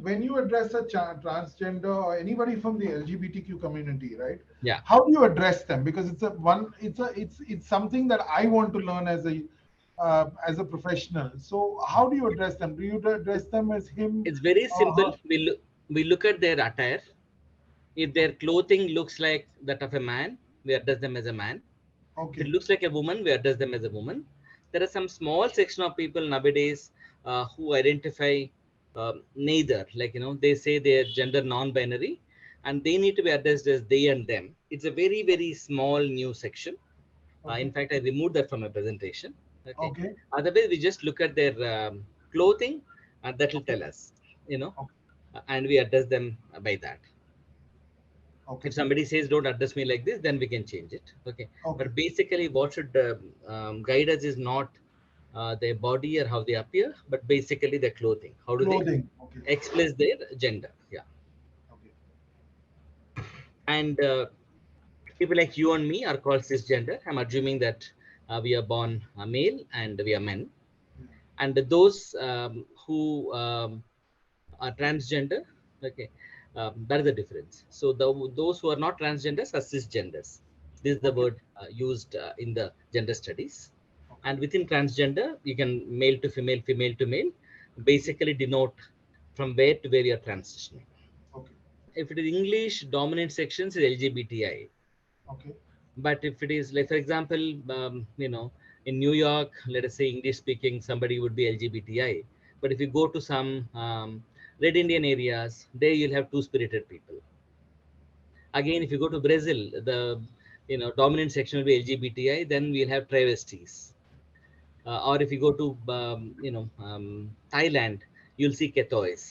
when you address a transgender or anybody from the LGBTQ community, right? Yeah. How do you address them? Because it's something that I want to learn as a professional. So how do you address them? Do you address them as him It's very or simple. her? We look at their attire. If their clothing looks like that of a man, we address them as a man. If it Okay. looks like a woman, we address them as a woman. There are some small section of people nowadays who identify neither. Like, they say they are gender non-binary, and they need to be addressed as they and them. It's a very, very small new section. In Okay. fact, I removed that from my presentation. Okay. Okay. Otherwise, we just look at their clothing, and that will Okay. tell us, you know, Okay. and we address them by that. Okay. If somebody says don't address me like this, then we can change it. Okay. Okay. But basically, what should guide us is not their body or how they appear, but basically their clothing. How do they Clothing. Okay. express their gender? Yeah. Okay. And people like you and me are called cisgender. I'm assuming that we are born male and we are men. Yeah. And those who are transgender, okay, that is the difference. So those who are not transgenders are cisgenders. This is the Okay. word used in the gender studies. Okay. And within transgender, you can male to female, female to male, basically denote from where to where you are transitioning. Okay. If it is English, dominant sections is LGBTI. Okay. But if it is like, for example, in New York, let us say English speaking, somebody would be LGBTI. But if you go to some red Indian areas, there you'll have two spirited people. Again, if you go to Brazil, the dominant section will be LGBTI. Then we'll have travestis. Or if you go to Thailand, you'll see Ketois.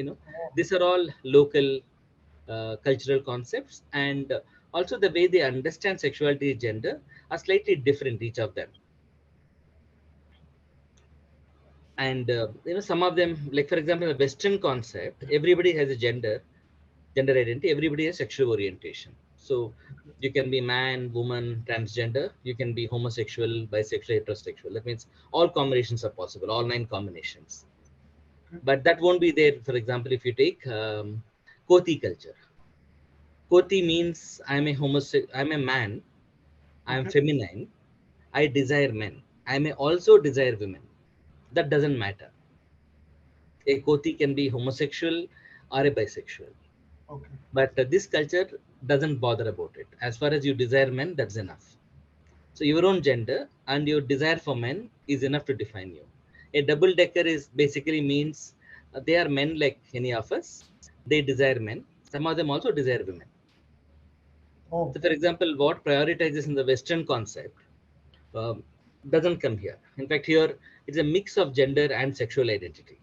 Oh, These are all local cultural concepts, and also the way they understand sexuality and gender are slightly different, each of them. And some of them, like for example, the Western concept, everybody has a gender identity, everybody has sexual orientation. So you can be man, woman, transgender, you can be homosexual, bisexual, heterosexual. That means all combinations are possible, all 9 combinations. okay. But that won't be there, for example, if you take Koti culture. Koti means I'm a man, I'm Okay. feminine, I desire men. I may also desire women. That doesn't matter. A Koti can be homosexual or a bisexual. Okay. But this culture doesn't bother about it. As far as you desire men, that's enough. So your own gender and your desire for men is enough to define you. A double decker is basically means they are men like any of us. They desire men. Some of them also desire women. Oh, So, for example, what prioritizes in the Western concept um, doesn't come here. In fact, here it's a mix of gender and sexual identity.